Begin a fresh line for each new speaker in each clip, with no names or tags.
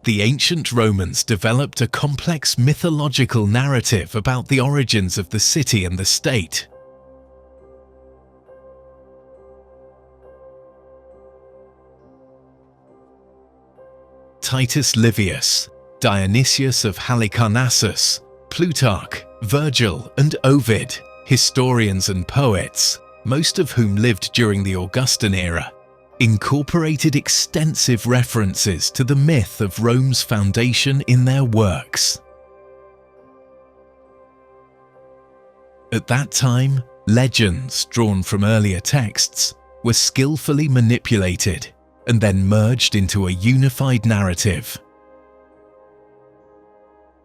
The ancient Romans developed a complex mythological narrative about the origins of the city and the state. Titus Livius, Dionysius of Halicarnassus, Plutarch, Virgil and Ovid, historians and poets, most of whom lived during the Augustan era, incorporated extensive references to the myth of Rome's foundation in their works. At that time, legends drawn from earlier texts were skillfully manipulated and then merged into a unified narrative.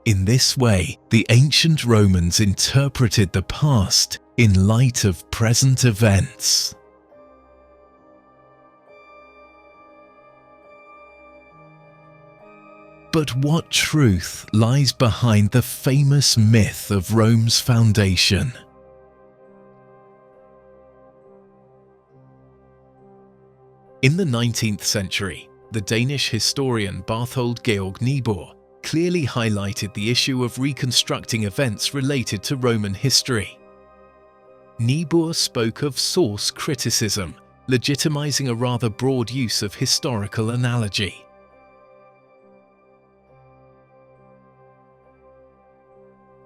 In this way, the ancient Romans interpreted the past in light of present events. But what truth lies behind the famous myth of Rome's foundation? In the 19th century, the Danish historian Barthold Georg Niebuhr clearly highlighted the issue of reconstructing events related to Roman history. Niebuhr spoke of source criticism, legitimizing a rather broad use of historical analogy.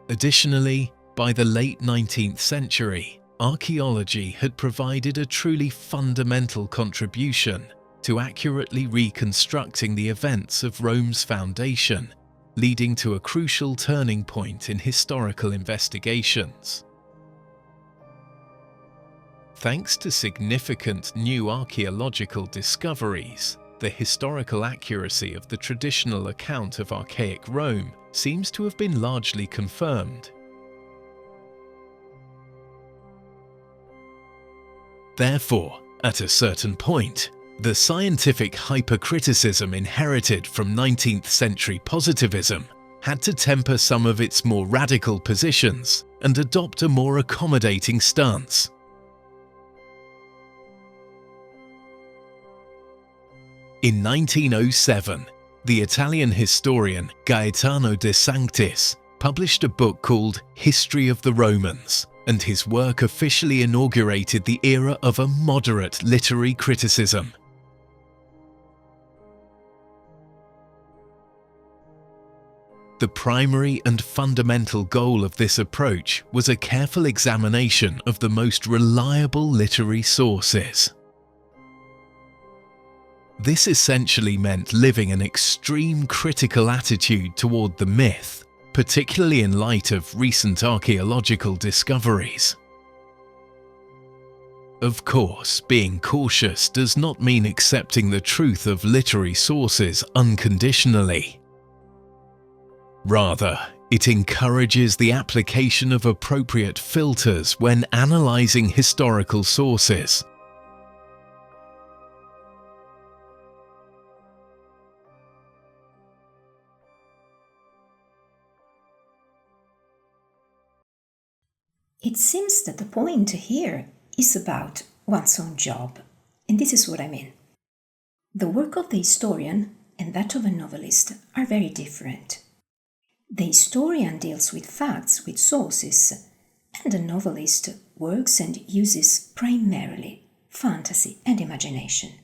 Additionally, by the late 19th century, archaeology had provided a truly fundamental contribution to accurately reconstructing the events of Rome's foundation, leading to a crucial turning point in historical investigations. Thanks to significant new archaeological discoveries, the historical accuracy of the traditional account of archaic Rome seems to have been largely confirmed. Therefore, at a certain point, the scientific hypercriticism inherited from 19th century positivism had to temper some of its more radical positions and adopt a more accommodating stance. In 1907, the Italian historian Gaetano de Sanctis published a book called History of the Romans, and his work officially inaugurated the era of a moderate literary criticism. The primary and fundamental goal of this approach was a careful examination of the most reliable literary sources. This essentially meant living an extreme critical attitude toward the myth, particularly in light of recent archaeological discoveries. Of course, being cautious does not mean accepting the truth of literary sources unconditionally. Rather, it encourages the application of appropriate filters when analyzing historical sources.
It seems that the point here is about one's own job, and this is what I mean. The work of the historian and that of a novelist are very different. The historian deals with facts, with sources, and the novelist works and uses primarily fantasy and imagination.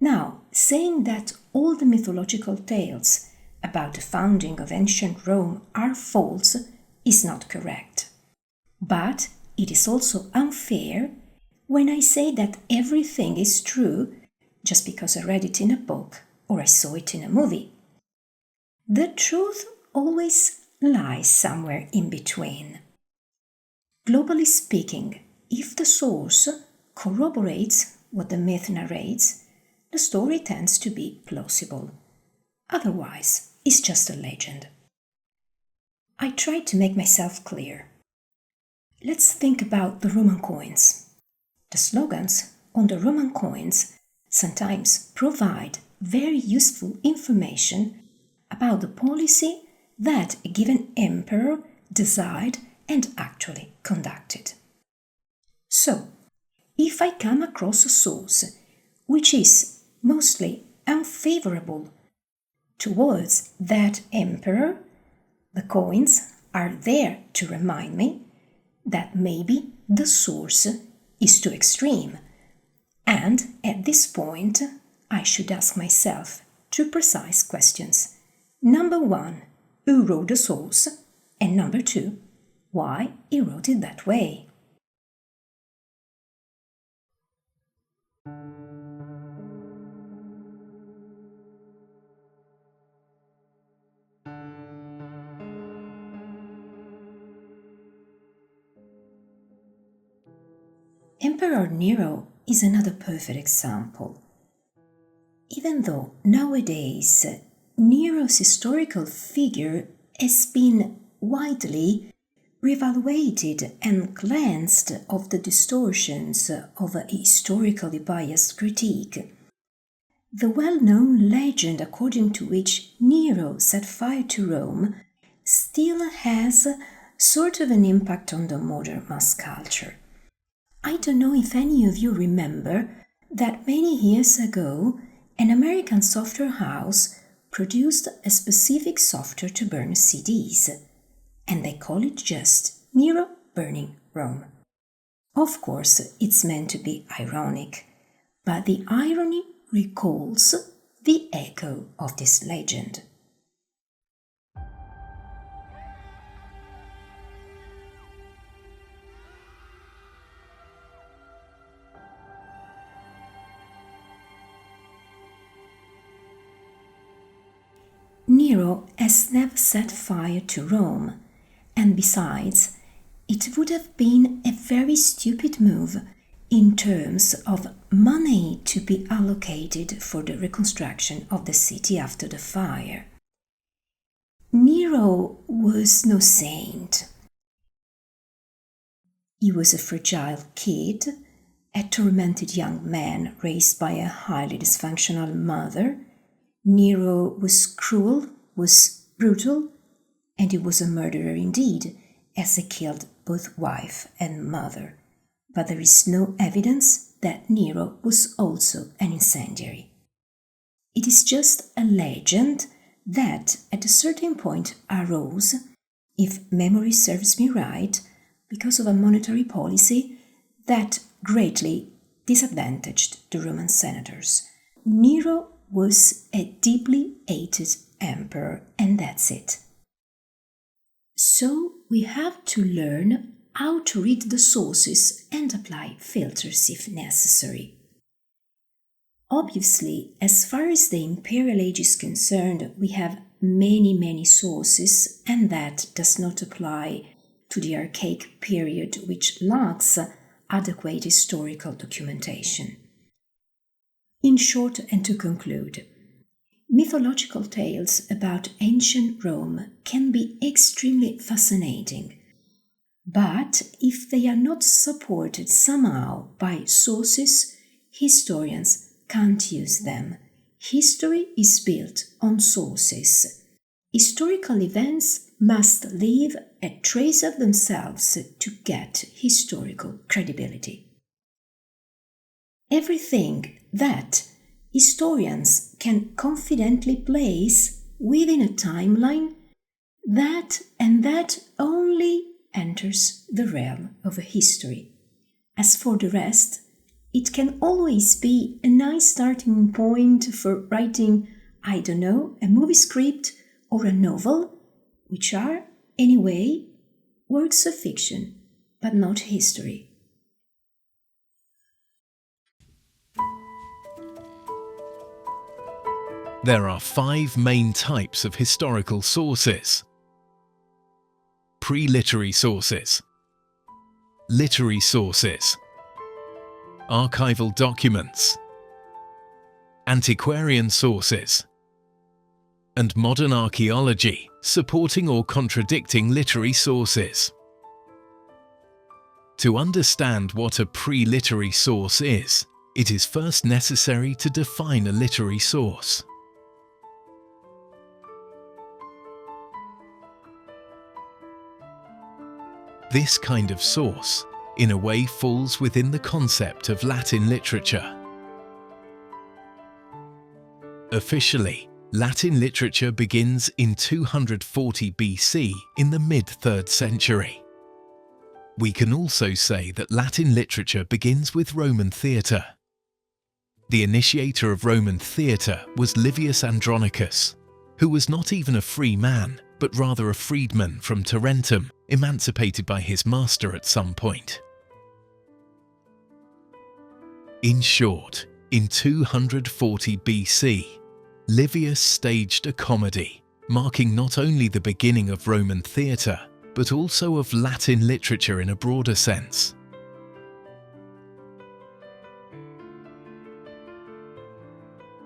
Now, saying that all the mythological tales about the founding of ancient Rome are false is not correct. But it is also unfair when I say that everything is true just because I read it in a book or I saw it in a movie. The truth always lies somewhere in between. Globally speaking, if the source corroborates what the myth narrates, the story tends to be plausible. Otherwise, it's just a legend. I tried to make myself clear. Let's think about the Roman coins. The slogans on the Roman coins sometimes provide very useful information about the policy that a given emperor desired and actually conducted. So, if I come across a source which is mostly unfavorable towards that emperor, the coins are there to remind me that maybe the source is too extreme. And at this point, I should ask myself two precise questions. Number one, who wrote the source? And number two, why he wrote it that way? Emperor Nero is another perfect example. Even though nowadays Nero's historical figure has been widely reevaluated and cleansed of the distortions of a historically biased critique, the well-known legend according to which Nero set fire to Rome still has sort of an impact on the modern mass culture. I don't know if any of you remember that many years ago, an American software house produced a specific software to burn CDs, and they call it just Nero Burning Rome. Of course, it's meant to be ironic, but the irony recalls the echo of this legend. Nero has never set fire to Rome, and besides, it would have been a very stupid move in terms of money to be allocated for the reconstruction of the city after the fire. Nero was no saint. He was a fragile kid, a tormented young man raised by a highly dysfunctional mother. Nero was cruel, was brutal, and he was a murderer indeed, as he killed both wife and mother. But there is no evidence that Nero was also an incendiary. It is just a legend that at a certain point arose, if memory serves me right, because of a monetary policy that greatly disadvantaged the Roman senators. Nero was a deeply hated emperor, and that's it. So we have to learn how to read the sources and apply filters if necessary. Obviously, as far as the Imperial Age is concerned, we have many sources, and that does not apply to the Archaic period, which lacks adequate historical documentation. In short, and to conclude, mythological tales about ancient Rome can be extremely fascinating, but if they are not supported somehow by sources, historians can't use them. History is built on sources. Historical events must leave a trace of themselves to get historical credibility. Everything that historians can confidently place within a timeline, that only enters the realm of history. As for the rest, it can always be a nice starting point for writing, I don't know, a movie script or a novel, which are, anyway, works of fiction, but not history.
There are 5 main types of historical sources. Pre-literary sources, literary sources, archival documents, antiquarian sources, and modern archaeology, supporting or contradicting literary sources. To understand what a pre-literary source is, it is first necessary to define a literary source. This kind of source, in a way, falls within the concept of Latin literature. Officially, Latin literature begins in 240 BC in the mid-3rd century. We can also say that Latin literature begins with Roman theatre. The initiator of Roman theatre was Livius Andronicus, who was not even a free man, but rather a freedman from Tarentum, emancipated by his master at some point. In short, in 240 BC, Livius staged a comedy, marking not only the beginning of Roman theatre, but also of Latin literature in a broader sense.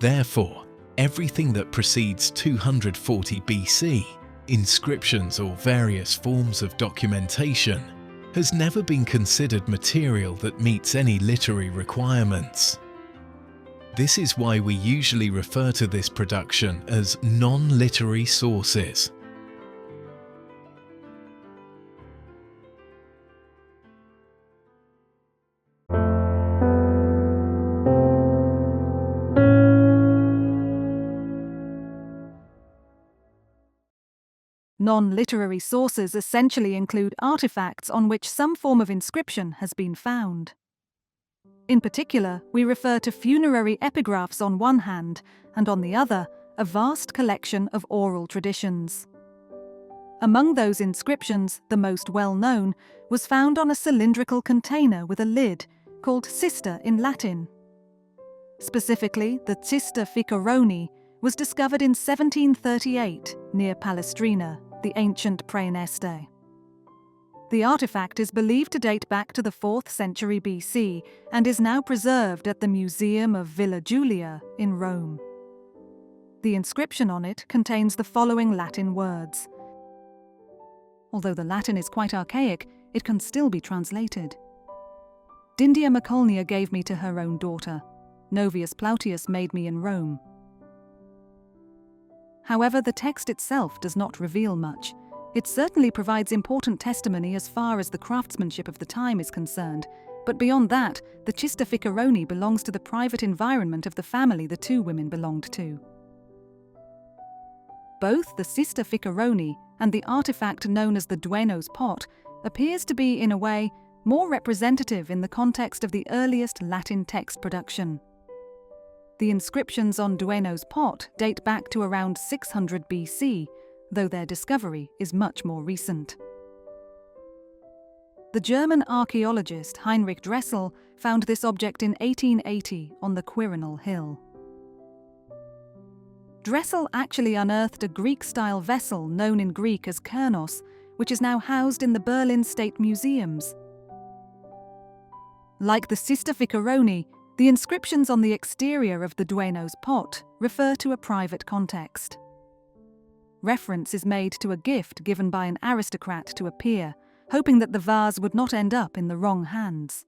Therefore, everything that precedes 240 BC, inscriptions or various forms of documentation, has never been considered material that meets any literary requirements. This is why we usually refer to this production as non-literary sources.
Non-literary sources essentially include artifacts on which some form of inscription has been found. In particular, we refer to funerary epigraphs on one hand, and on the other, a vast collection of oral traditions. Among those inscriptions, the most well-known was found on a cylindrical container with a lid, called cista in Latin. Specifically, the Cista Ficaroni was discovered in 1738 near Palestrina, the ancient Praeneste. The artifact is believed to date back to the 4th century BC and is now preserved at the Museum of Villa Giulia in Rome. The inscription on it contains the following Latin words. Although the Latin is quite archaic, it can still be translated. Dindia Macolnia gave me to her own daughter. Novius Plautius made me in Rome. However, the text itself does not reveal much. It certainly provides important testimony as far as the craftsmanship of the time is concerned, but beyond that, the Cista Ficaroni belongs to the private environment of the family the two women belonged to. Both the Cista Ficaroni and the artifact known as the Dueno's pot appears to be, in a way, more representative in the context of the earliest Latin text production. The inscriptions on Dueno's pot date back to around 600 BC, though their discovery is much more recent. The German archaeologist Heinrich Dressel found this object in 1880 on the Quirinal Hill. Dressel actually unearthed a Greek-style vessel known in Greek as kernos, which is now housed in the Berlin State Museums. Like the Cista Ficaroni, the inscriptions on the exterior of the Dueno's pot refer to a private context. Reference is made to a gift given by an aristocrat to a peer, hoping that the vase would not end up in the wrong hands.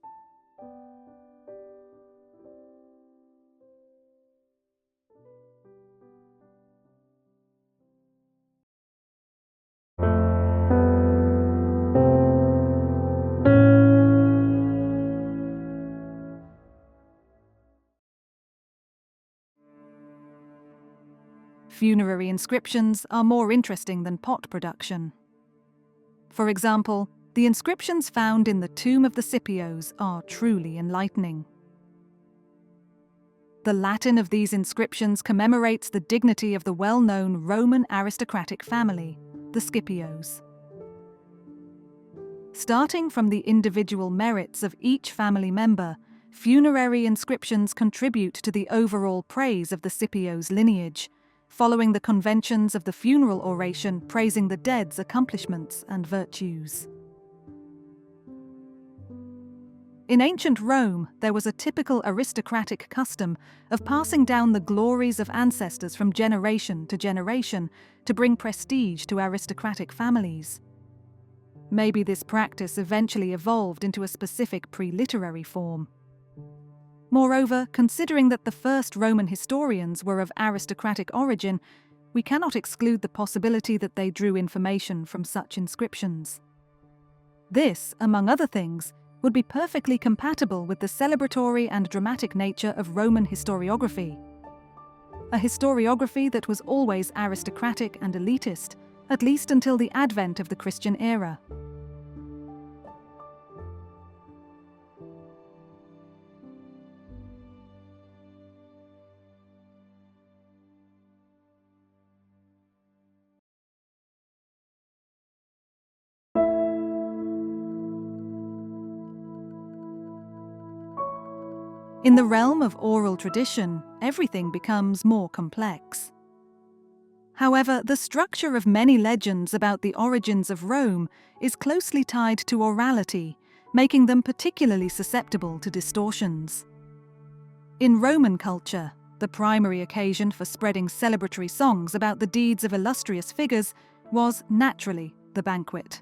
Funerary inscriptions are more interesting than pot production. For example, the inscriptions found in the tomb of the Scipios are truly enlightening. The Latin of these inscriptions commemorates the dignity of the well-known Roman aristocratic family, the Scipios. Starting from the individual merits of each family member, funerary inscriptions contribute to the overall praise of the Scipios' lineage, following the conventions of the funeral oration praising the dead's accomplishments and virtues. In ancient Rome, there was a typical aristocratic custom of passing down the glories of ancestors from generation to generation to bring prestige to aristocratic families. Maybe this practice eventually evolved into a specific pre-literary form. Moreover, considering that the first Roman historians were of aristocratic origin, we cannot exclude the possibility that they drew information from such inscriptions. This, among other things, would be perfectly compatible with the celebratory and dramatic nature of Roman historiography. a historiography that was always aristocratic and elitist, at least until the advent of the Christian era. In the realm of oral tradition, everything becomes more complex. However, the structure of many legends about the origins of Rome is closely tied to orality, making them particularly susceptible to distortions. In Roman culture, the primary occasion for spreading celebratory songs about the deeds of illustrious figures was, naturally, the banquet.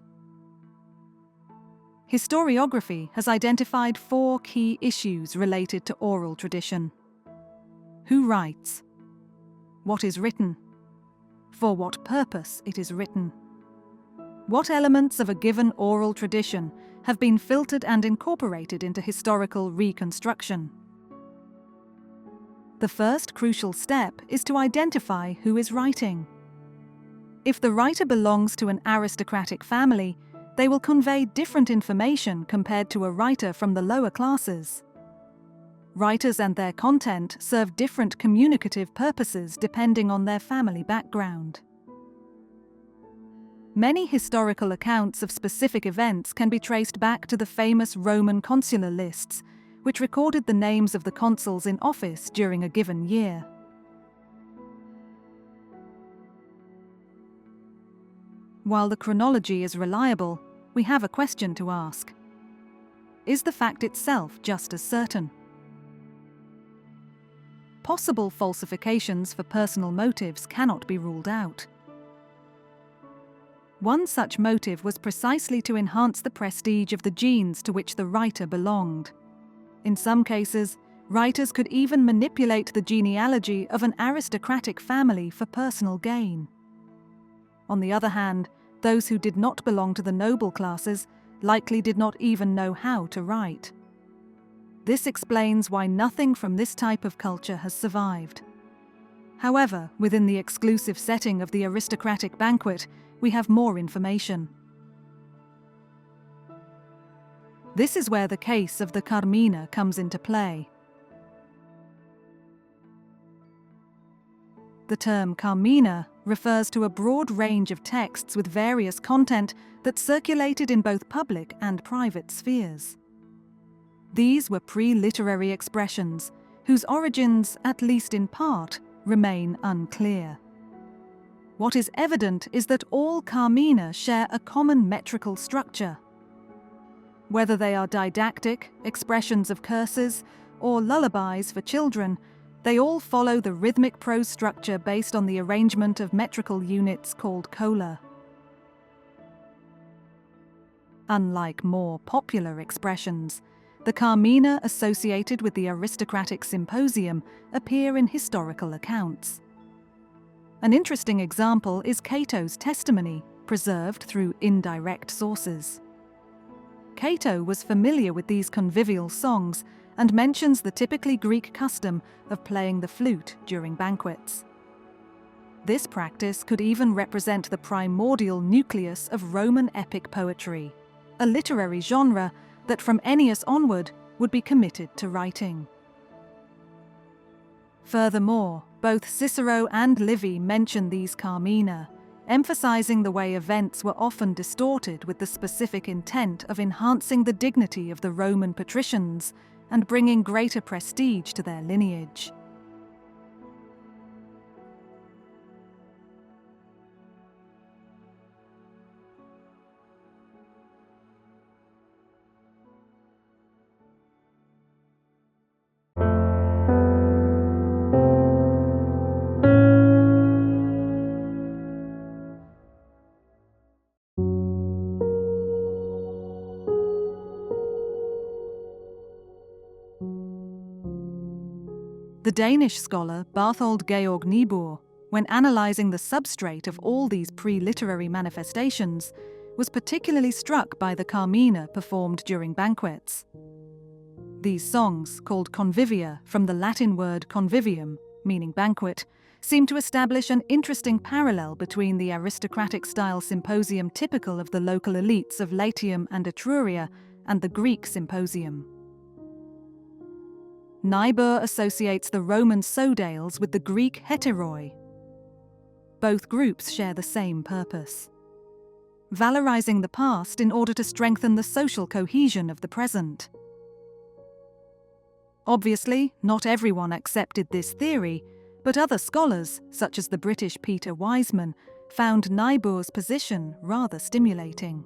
Historiography has identified 4 key issues related to oral tradition. Who writes? What is written? For what purpose it is written? What elements of a given oral tradition have been filtered and incorporated into historical reconstruction? The first crucial step is to identify who is writing. If the writer belongs to an aristocratic family, they will convey different information compared to a writer from the lower classes. Writers and their content serve different communicative purposes depending on their family background. Many historical accounts of specific events can be traced back to the famous Roman consular lists, which recorded the names of the consuls in office during a given year. While the chronology is reliable, we have a question to ask. Is the fact itself just as certain? Possible falsifications for personal motives cannot be ruled out. One such motive was precisely to enhance the prestige of the genes to which the writer belonged. In some cases, writers could even manipulate the genealogy of an aristocratic family for personal gain. On the other hand, those who did not belong to the noble classes likely did not even know how to write. This explains why nothing from this type of culture has survived. However, within the exclusive setting of the aristocratic banquet, we have more information. This is where the case of the Carmina comes into play. The term Carmina refers to a broad range of texts with various content that circulated in both public and private spheres. These were pre-literary expressions, whose origins, at least in part, remain unclear. What is evident is that all Carmina share a common metrical structure. Whether they are didactic, expressions of curses, or lullabies for children, they all follow the rhythmic prose structure based on the arrangement of metrical units called cola. Unlike more popular expressions, the Carmina associated with the aristocratic symposium appear in historical accounts. An interesting example is Cato's testimony, preserved through indirect sources. Cato was familiar with these convivial songs and mentions the typically Greek custom of playing the flute during banquets. This practice could even represent the primordial nucleus of Roman epic poetry, a literary genre that from Ennius onward would be committed to writing. Furthermore, both Cicero and Livy mention these Carmina, emphasizing the way events were often distorted with the specific intent of enhancing the dignity of the Roman patricians and bringing greater prestige to their lineage. The Danish scholar Barthold Georg Niebuhr, when analysing the substrate of all these pre-literary manifestations, was particularly struck by the Carmina performed during banquets. These songs, called Convivia from the Latin word convivium, meaning banquet, seem to establish an interesting parallel between the aristocratic-style symposium typical of the local elites of Latium and Etruria and the Greek symposium. Niebuhr associates the Roman sodales with the Greek heteroi. Both groups share the same purpose: valorizing the past in order to strengthen the social cohesion of the present. Obviously, not everyone accepted this theory, but other scholars, such as the British Peter Wiseman, found Niebuhr's position rather stimulating.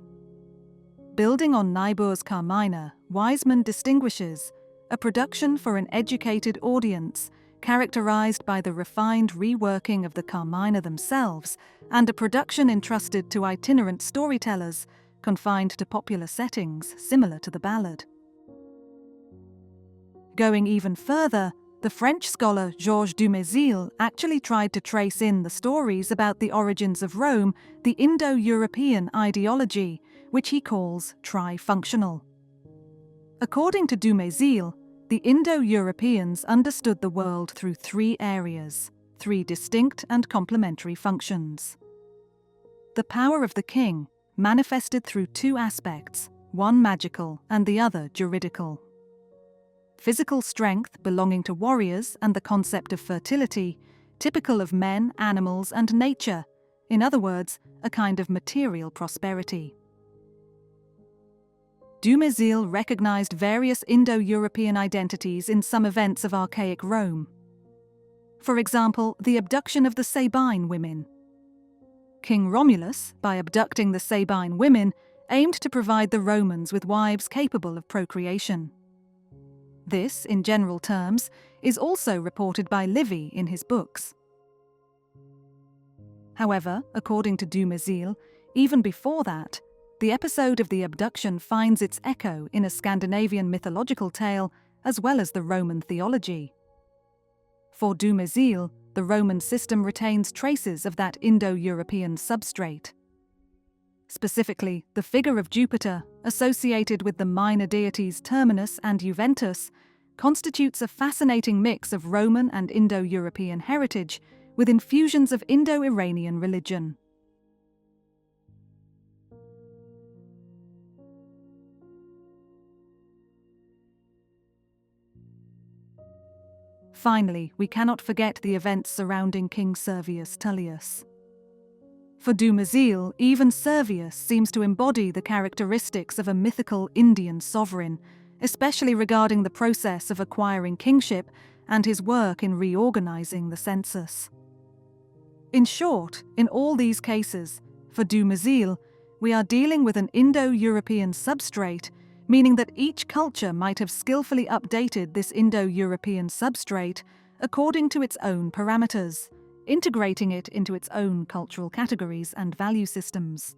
Building on Niebuhr's Carmina, Wiseman distinguishes a production for an educated audience characterized by the refined reworking of the Carmina themselves, and a production entrusted to itinerant storytellers confined to popular settings similar to the ballad. Going even further, the French scholar Georges Dumézil actually tried to trace in the stories about the origins of Rome, the Indo-European ideology, which he calls tri-functional. According to Dumézil, the Indo-Europeans understood the world through three areas, three distinct and complementary functions. The power of the king, manifested through two aspects, one magical and the other juridical. Physical strength belonging to warriors and the concept of fertility, typical of men, animals, and nature, in other words, a kind of material prosperity. Dumézil recognized various Indo-European identities in some events of archaic Rome. For example, the abduction of the Sabine women. King Romulus, by abducting the Sabine women, aimed to provide the Romans with wives capable of procreation. This, in general terms, is also reported by Livy in his books. However, according to Dumézil, even before that, the episode of the abduction finds its echo in a Scandinavian mythological tale as well as the Roman theology. For Dumézil, the Roman system retains traces of that Indo-European substrate. Specifically, the figure of Jupiter, associated with the minor deities Terminus and Juventus, constitutes a fascinating mix of Roman and Indo-European heritage with infusions of Indo-Iranian religion. Finally, we cannot forget the events surrounding King Servius Tullius. For Dumézil, even Servius seems to embody the characteristics of a mythical Indian sovereign, especially regarding the process of acquiring kingship and his work in reorganizing the census. In short, in all these cases, for Dumézil, we are dealing with an Indo-European substrate, meaning that each culture might have skillfully updated this Indo-European substrate according to its own parameters, integrating it into its own cultural categories and value systems.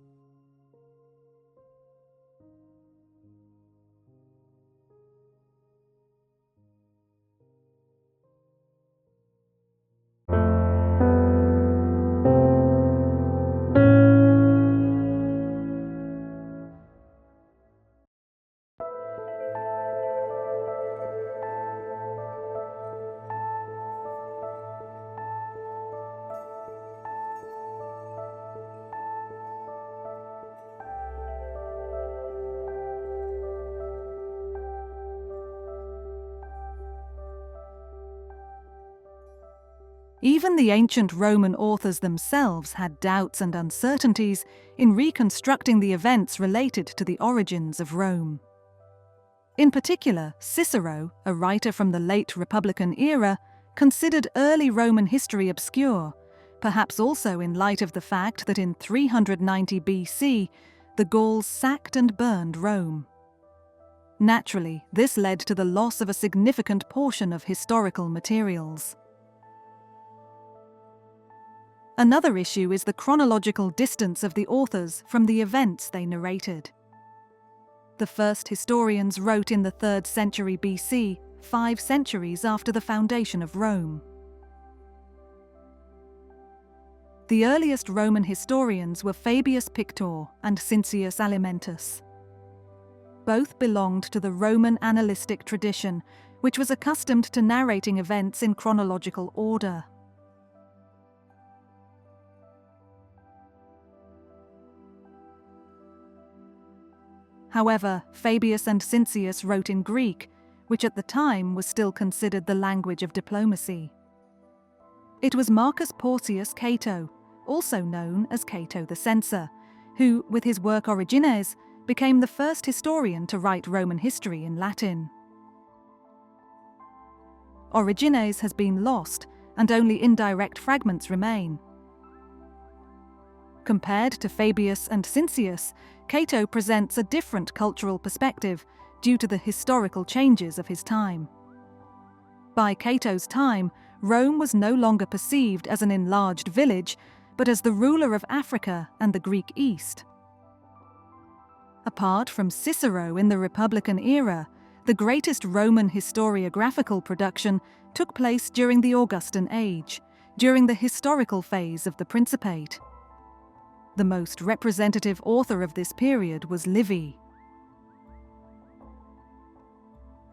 Even the ancient Roman authors themselves had doubts and uncertainties in reconstructing the events related to the origins of Rome. In particular, Cicero, a writer from the late Republican era, considered early Roman history obscure, perhaps also in light of the fact that in 390 BC, the Gauls sacked and burned Rome. Naturally, this led to the loss of a significant portion of historical materials. Another issue is the chronological distance of the authors from the events they narrated. The first historians wrote in the 3rd century BC, 5 centuries after the foundation of Rome. The earliest Roman historians were Fabius Pictor and Cincius Alimentus. Both belonged to the Roman annalistic tradition, which was accustomed to narrating events in chronological order. However, Fabius and Cincius wrote in Greek, which at the time was still considered the language of diplomacy. It was Marcus Porcius Cato, also known as Cato the Censor, who, with his work Origines, became the first historian to write Roman history in Latin. Origines has been lost, and only indirect fragments remain. Compared to Fabius and Cincius, Cato presents a different cultural perspective due to the historical changes of his time. By Cato's time, Rome was no longer perceived as an enlarged village, but as the ruler of Africa and the Greek East. Apart from Cicero in the Republican era, the greatest Roman historiographical production took place during the Augustan age, during the historical phase of the Principate. The most representative author of this period was Livy.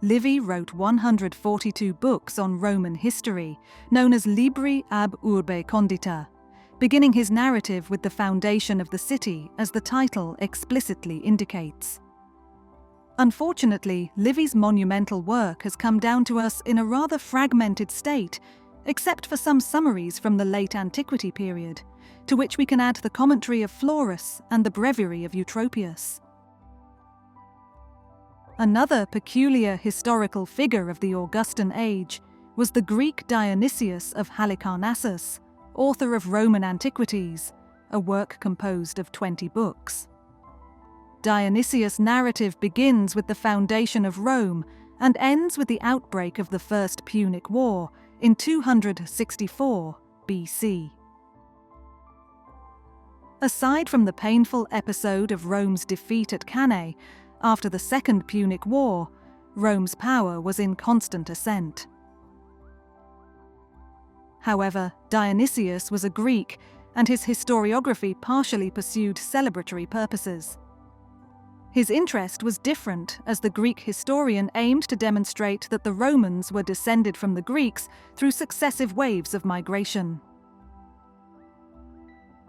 Livy wrote 142 books on Roman history, known as Libri ab urbe condita, beginning his narrative with the foundation of the city, as the title explicitly indicates. Unfortunately, Livy's monumental work has come down to us in a rather fragmented state, except for some summaries from the late Antiquity period, to which we can add the commentary of Florus and the breviary of Eutropius. Another peculiar historical figure of the Augustan age was the Greek Dionysius of Halicarnassus, author of Roman Antiquities, a work composed of 20 books. Dionysius' narrative begins with the foundation of Rome and ends with the outbreak of the First Punic War in 264 BC. Aside from the painful episode of Rome's defeat at Cannae, after the Second Punic War, Rome's power was in constant ascent. However, Dionysius was a Greek, and his historiography partially pursued celebratory purposes. His interest was different, as the Greek historian aimed to demonstrate that the Romans were descended from the Greeks through successive waves of migration.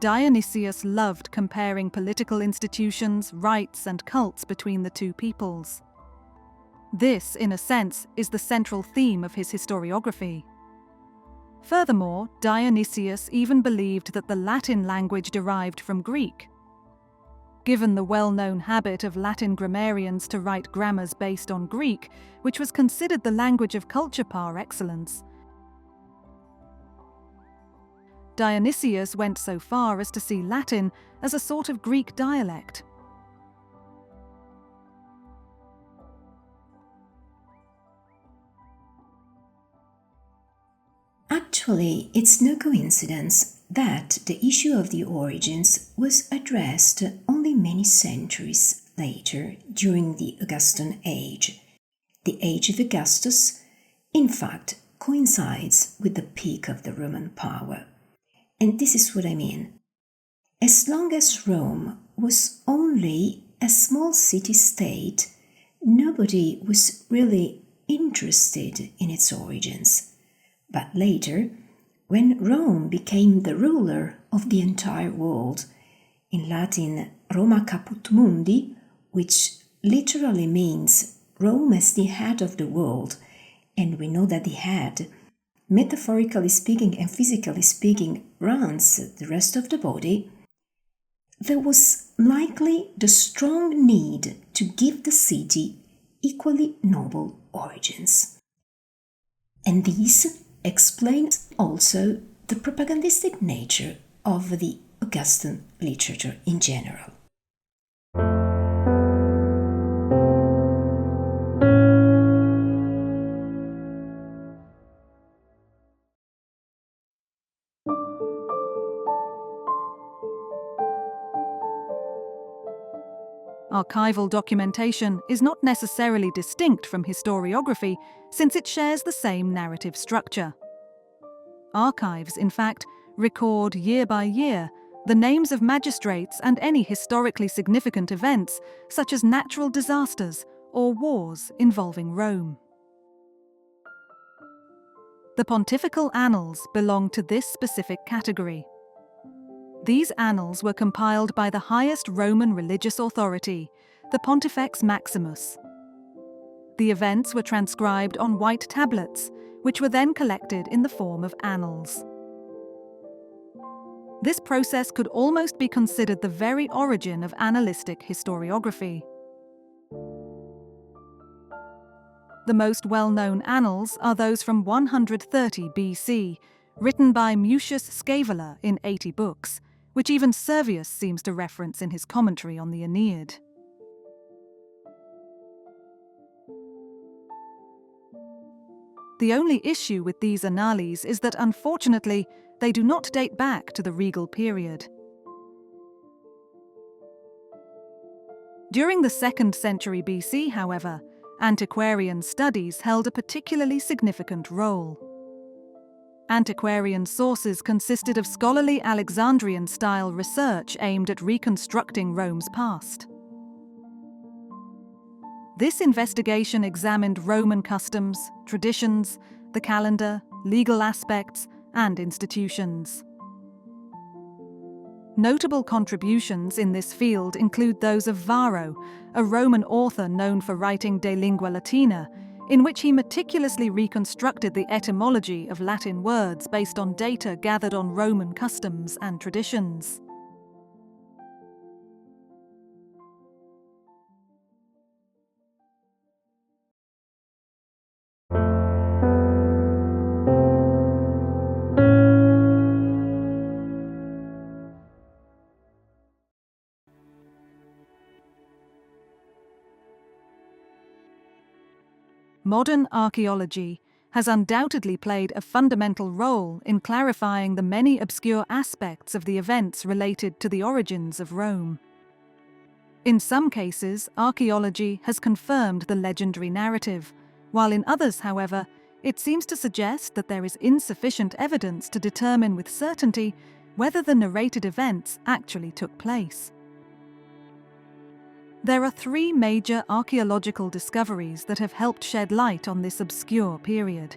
Dionysius loved comparing political institutions, rites, and cults between the two peoples. This, in a sense, is the central theme of his historiography. Furthermore, Dionysius even believed that the Latin language derived from Greek. Given the well-known habit of Latin grammarians to write grammars based on Greek, which was considered the language of culture par excellence, Dionysius went so far as to see Latin as a sort of Greek dialect.
Actually, it's no coincidence that the issue of the origins was addressed only many centuries later during the Augustan age. The age of Augustus, in fact, coincides with the peak of the Roman power. And this is what I mean. As long as Rome was only a small city-state, nobody was really interested in its origins. But later, when Rome became the ruler of the entire world, in Latin Roma caput mundi, which literally means Rome as the head of the world, and we know that the head, metaphorically speaking and physically speaking, runs the rest of the body, there was likely the strong need to give the city equally noble origins. And this explains also the propagandistic nature of the Augustan literature in general.
Archival documentation is not necessarily distinct from historiography, since it shares the same narrative structure. Archives, in fact, record year by year the names of magistrates and any historically significant events, such as natural disasters or wars involving Rome. The pontifical annals belong to this specific category. These annals were compiled by the highest Roman religious authority, the Pontifex Maximus. The events were transcribed on white tablets, which were then collected in the form of annals. This process could almost be considered the very origin of annalistic historiography. The most well-known annals are those from 130 BC, written by Mucius Scaevola in 80 books, which even Servius seems to reference in his commentary on the Aeneid. The only issue with these annales is that, unfortunately, they do not date back to the regal period. During the 2nd century BC, however, antiquarian studies held a particularly significant role. Antiquarian sources consisted of scholarly Alexandrian-style research aimed at reconstructing Rome's past. This investigation examined Roman customs, traditions, the calendar, legal aspects, and institutions. Notable contributions in this field include those of Varro, a Roman author known for writing De Lingua Latina, in which he meticulously reconstructed the etymology of Latin words based on data gathered on Roman customs and traditions. Modern archaeology has undoubtedly played a fundamental role in clarifying the many obscure aspects of the events related to the origins of Rome. In some cases, archaeology has confirmed the legendary narrative, while in others, however, it seems to suggest that there is insufficient evidence to determine with certainty whether the narrated events actually took place. There are 3 major archaeological discoveries that have helped shed light on this obscure period.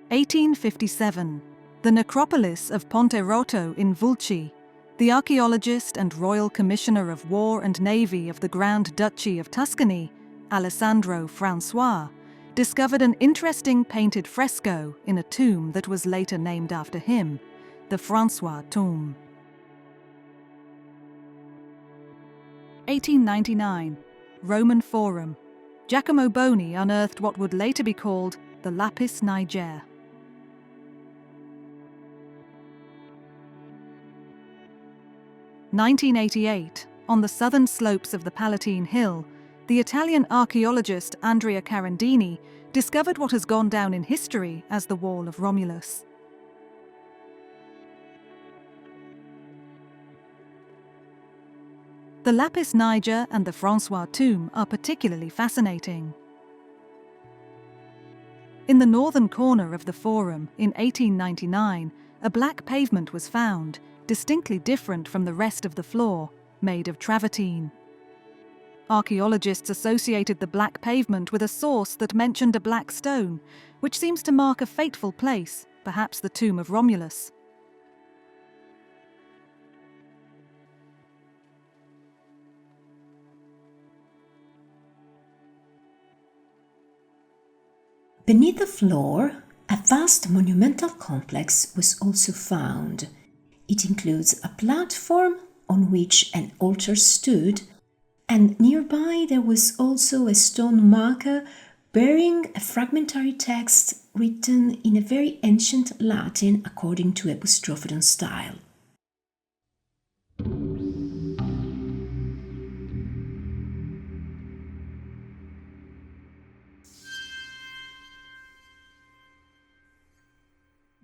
1857, the necropolis of Ponte Roto in Vulci. The archaeologist and Royal Commissioner of War and Navy of the Grand Duchy of Tuscany, Alessandro Francois, discovered an interesting painted fresco in a tomb that was later named after him, the Francois tomb. 1899, Roman Forum. Giacomo Boni unearthed what would later be called the lapis niger. 1988, on the southern slopes of the Palatine Hill, the Italian archaeologist Andrea Carandini discovered what has gone down in history as the Wall of Romulus. The lapis niger and the Francois tomb are particularly fascinating. In the northern corner of the Forum, in 1899, a black pavement was found, distinctly different from the rest of the floor, made of travertine. Archaeologists associated the black pavement with a source that mentioned a black stone, which seems to mark a fateful place, perhaps the tomb of Romulus.
Beneath the floor, a vast monumental complex was also found. It includes a platform on which an altar stood, and nearby there was also a stone marker bearing a fragmentary text written in a very ancient Latin according to a Bustrophodon style.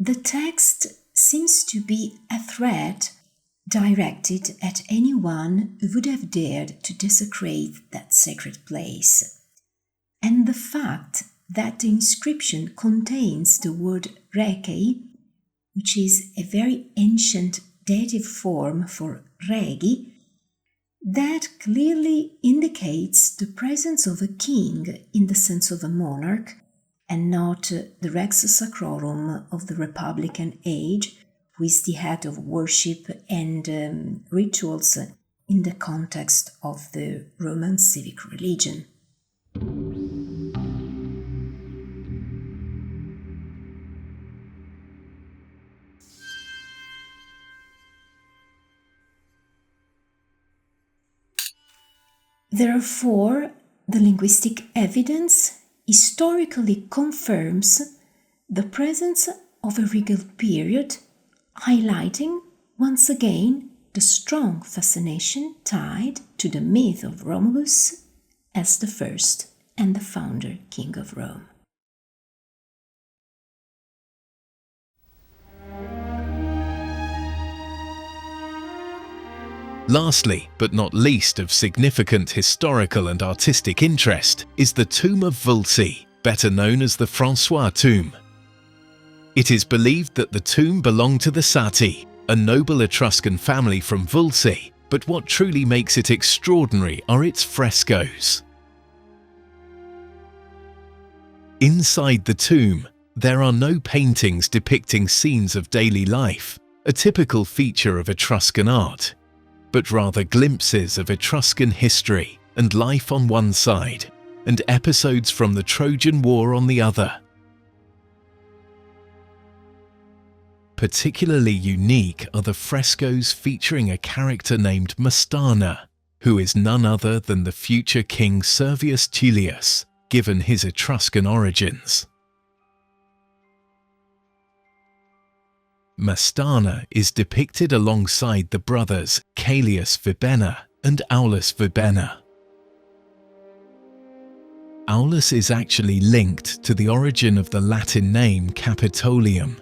The text seems to be a threat directed at anyone who would have dared to desecrate that sacred place. And the fact that the inscription contains the word reke, which is a very ancient dative form for regi, that clearly indicates the presence of a king in the sense of a monarch, and not the Rex Sacrorum of the Republican age, who is the head of worship and rituals in the context of the Roman civic religion. Therefore, the linguistic evidence historically confirms the presence of a regal period, highlighting once again the strong fascination tied to the myth of Romulus as the first and the founder king of Rome.
Lastly, but not least of significant historical and artistic interest, is the tomb of Vulci, better known as the Francois tomb. It is believed that the tomb belonged to the Sati, a noble Etruscan family from Vulci, but what truly makes it extraordinary are its frescoes. Inside the tomb, there are no paintings depicting scenes of daily life, a typical feature of Etruscan art, but rather glimpses of Etruscan history and life on one side, and episodes from the Trojan War on the other. Particularly unique are the frescoes featuring a character named Mastana, who is none other than the future king Servius Tullius, given his Etruscan origins. Mastana is depicted alongside the brothers Caelius Vibena and Aulus Vibena. Aulus is actually linked to the origin of the Latin name Capitolium.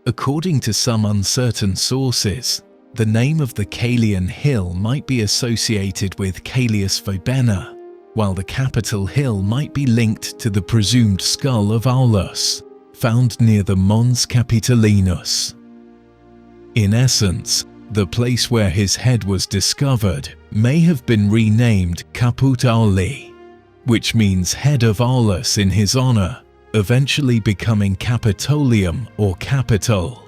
According to some uncertain sources, the name of the Caelian hill might be associated with Caelius Vibena, while the capital hill might be linked to the presumed skull of Aulus, found near the Mons Capitolinus. In essence, the place where his head was discovered may have been renamed Caput Auli, which means head of Aulus in his honor, eventually becoming Capitolium or Capitol.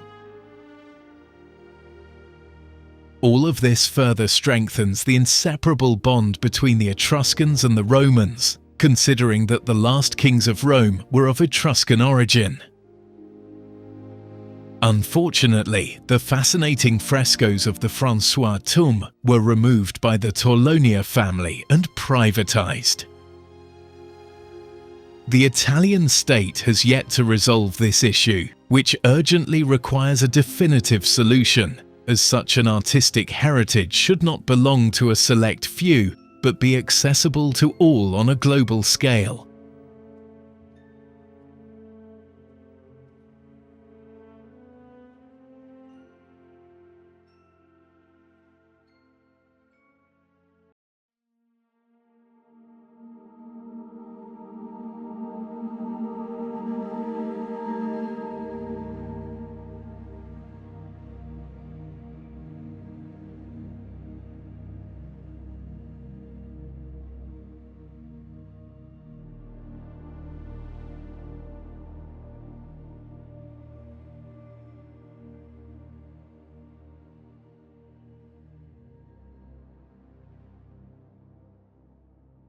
All of this further strengthens the inseparable bond between the Etruscans and the Romans, considering that the last kings of Rome were of Etruscan origin. Unfortunately, the fascinating frescoes of the Francois tomb were removed by the Torlonia family and privatized. The Italian state has yet to resolve this issue, which urgently requires a definitive solution, as such an artistic heritage should not belong to a select few, but be accessible to all on a global scale.